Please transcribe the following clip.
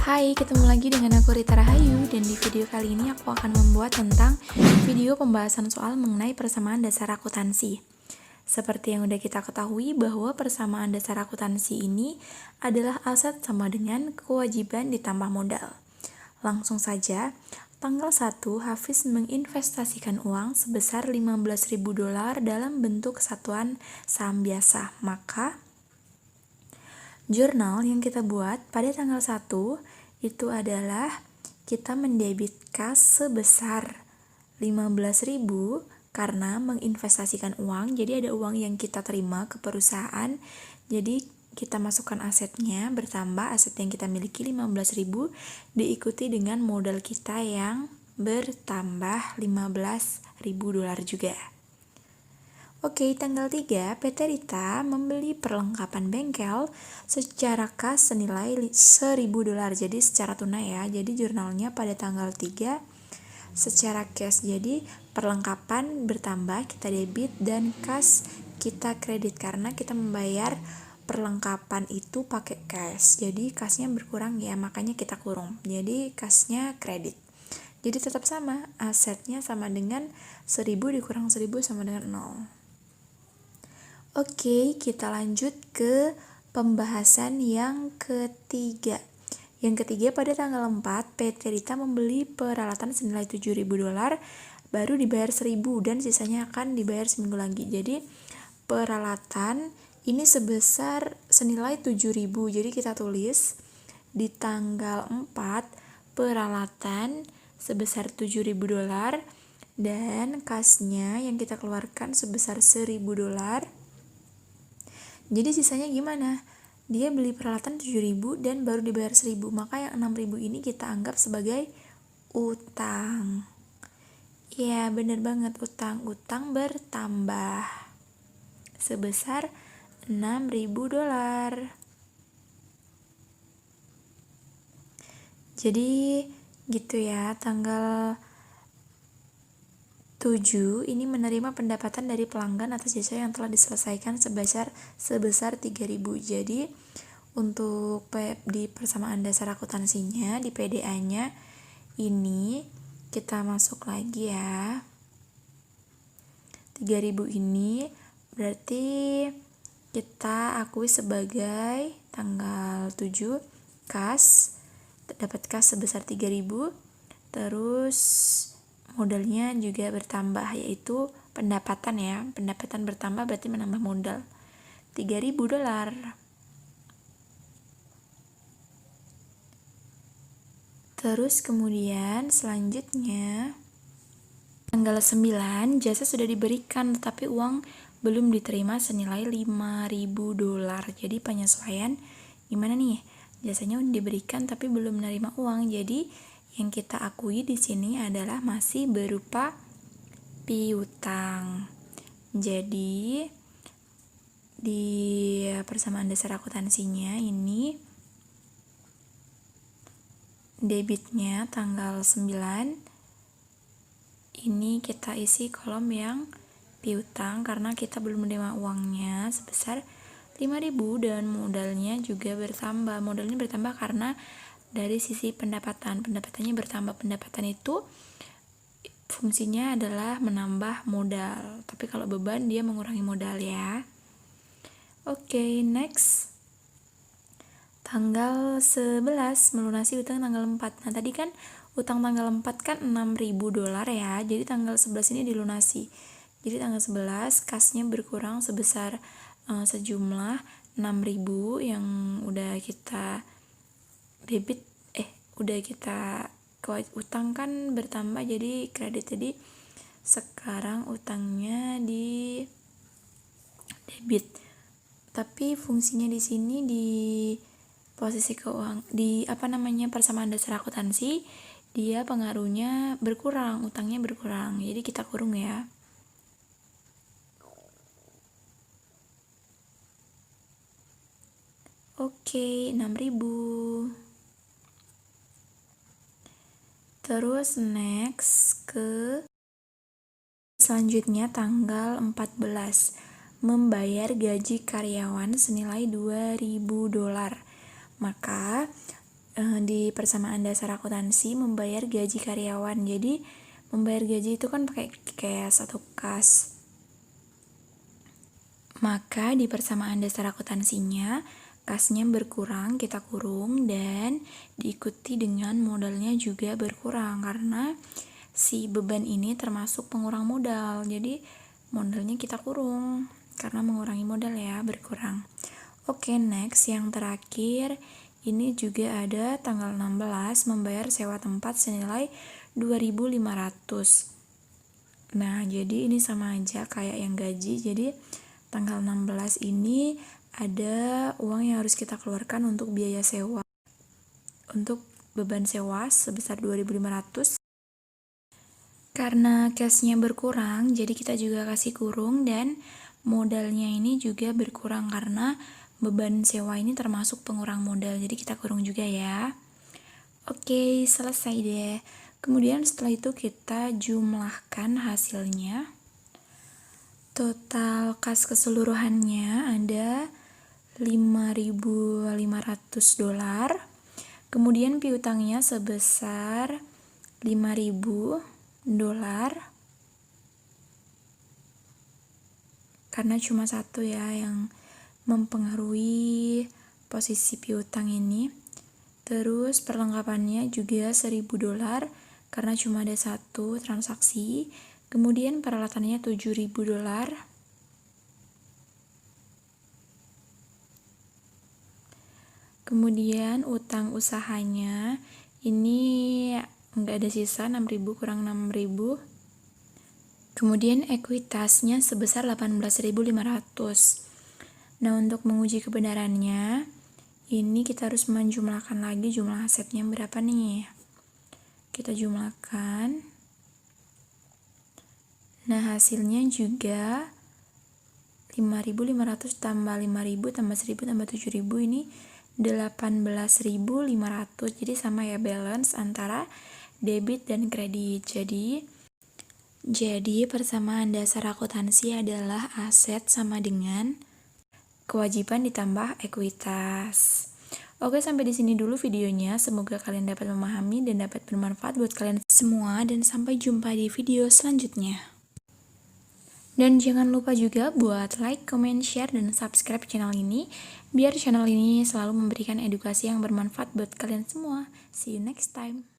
Hai, ketemu lagi dengan aku Rita Rahayu, dan di video kali ini aku akan membuat tentang video pembahasan soal mengenai persamaan dasar akuntansi. Seperti yang udah kita ketahui bahwa persamaan dasar akuntansi ini adalah aset sama dengan kewajiban ditambah modal. Langsung saja, tanggal 1 Hafiz menginvestasikan uang sebesar $15.000 dalam bentuk satuan saham biasa. Maka jurnal yang kita buat pada tanggal 1 itu adalah kita mendebit kas sebesar 15.000 karena menginvestasikan uang. Jadi ada uang yang kita terima ke perusahaan. Jadi kita masukkan asetnya bertambah, aset yang kita miliki 15.000 diikuti dengan modal kita yang bertambah $15.000 juga. Oke, tanggal 3, PT Rita membeli perlengkapan bengkel secara kas senilai $1.000. Jadi secara tunai ya. Jadi jurnalnya pada tanggal 3 secara cash. Jadi perlengkapan bertambah, kita debit, dan kas kita kredit karena kita membayar perlengkapan itu pakai cash. Jadi kasnya berkurang ya, makanya kita kurung. Jadi kasnya kredit. Jadi tetap sama, asetnya sama dengan 1.000 dikurang 1.000 sama dengan 0. Oke, kita lanjut ke pembahasan yang ketiga. Yang ketiga, pada tanggal 4, PT Rita membeli peralatan senilai $7.000, baru dibayar 1.000 dan sisanya akan dibayar seminggu lagi. Jadi peralatan ini sebesar senilai 7.000. Jadi kita tulis di tanggal 4 peralatan sebesar $7.000 dan kasnya yang kita keluarkan sebesar $1.000. Jadi sisanya gimana? Dia beli peralatan 7.000 dan baru dibayar 1.000, maka yang 6.000 ini kita anggap sebagai utang. Ya, bener banget, utang bertambah sebesar $6.000. Jadi gitu ya, tanggal 7 ini menerima pendapatan dari pelanggan atas jasa yang telah diselesaikan sebesar 3.000. Jadi untuk di persamaan dasar akuntansinya di PDA-nya ini kita masuk lagi ya. 3.000 ini berarti kita akui sebagai tanggal 7 kas, dapat kas sebesar 3.000, terus modalnya juga bertambah, yaitu pendapatan ya. Pendapatan bertambah berarti menambah modal $3.000. Terus kemudian selanjutnya tanggal 9 jasa sudah diberikan tetapi uang belum diterima senilai $5.000. Jadi penyesuaian gimana nih? Jasanya udah diberikan tapi belum menerima uang. Jadi yang kita akui di sini adalah masih berupa piutang. Jadi di persamaan dasar akuntansinya ini debitnya tanggal 9 ini kita isi kolom yang piutang karena kita belum menerima uangnya sebesar 5.000 dan modalnya juga bertambah. Modalnya bertambah karena dari sisi pendapatannya bertambah. Pendapatan itu fungsinya adalah menambah modal, tapi kalau beban dia mengurangi modal ya. Oke, next. Tanggal 11 melunasi utang tanggal 4. Nah, tadi kan utang tanggal 4 kan $6.000 ya. Jadi tanggal 11 ini dilunasi. Jadi tanggal 11 kasnya berkurang sebesar sejumlah 6.000 yang udah kita debit, udah kita utang kan bertambah jadi kredit. Jadi sekarang utangnya di debit. Tapi fungsinya di sini di posisi keuangan di persamaan dasar akuntansi dia pengaruhnya berkurang, utangnya berkurang. Jadi kita kurung ya. Oke, 6.000. Terus next ke selanjutnya tanggal 14 membayar gaji karyawan senilai $2.000. Maka di persamaan dasar akuntansi membayar gaji karyawan. Jadi membayar gaji itu kan pakai cash atau kas. Maka di persamaan dasar akuntansinya kasnya berkurang, kita kurung, dan diikuti dengan modalnya juga berkurang karena si beban ini termasuk pengurang modal. Jadi modalnya kita kurung karena mengurangi modal ya, berkurang. Oke, next yang terakhir ini juga ada tanggal 16 membayar sewa tempat senilai 2.500. Nah, jadi ini sama aja kayak yang gaji. Jadi tanggal 16 ini ada uang yang harus kita keluarkan untuk biaya sewa. Untuk beban sewa sebesar 2.500. Karena cashnya berkurang, jadi kita juga kasih kurung, dan modalnya ini juga berkurang karena beban sewa ini termasuk pengurang modal, jadi kita kurung juga ya. Oke, selesai deh. Kemudian setelah itu kita jumlahkan hasilnya. Total kas keseluruhannya ada $5.500. Kemudian piutangnya sebesar $5.000. Karena cuma satu ya yang mempengaruhi posisi piutang ini. Terus perlengkapannya juga $1.000 karena cuma ada satu transaksi. Kemudian peralatannya $7.000. Kemudian utang usahanya ini nggak ada sisa, 6.000 kurang 6.000. Kemudian ekuitasnya sebesar 18.500. Nah, untuk menguji kebenarannya, ini kita harus menjumlahkan lagi jumlah asetnya berapa nih. Kita jumlahkan. Nah, hasilnya juga 5.500 tambah 5.000 tambah 1.000 tambah 7.000 ini 18.500. Jadi sama ya, balance antara debit dan kredit. Jadi persamaan dasar akuntansi adalah aset sama dengan kewajiban ditambah ekuitas. Oke, sampai di sini dulu videonya. Semoga kalian dapat memahami dan dapat bermanfaat buat kalian semua, dan sampai jumpa di video selanjutnya. Dan jangan lupa juga buat like, comment, share, dan subscribe channel ini biar channel ini selalu memberikan edukasi yang bermanfaat buat kalian semua. See you next time.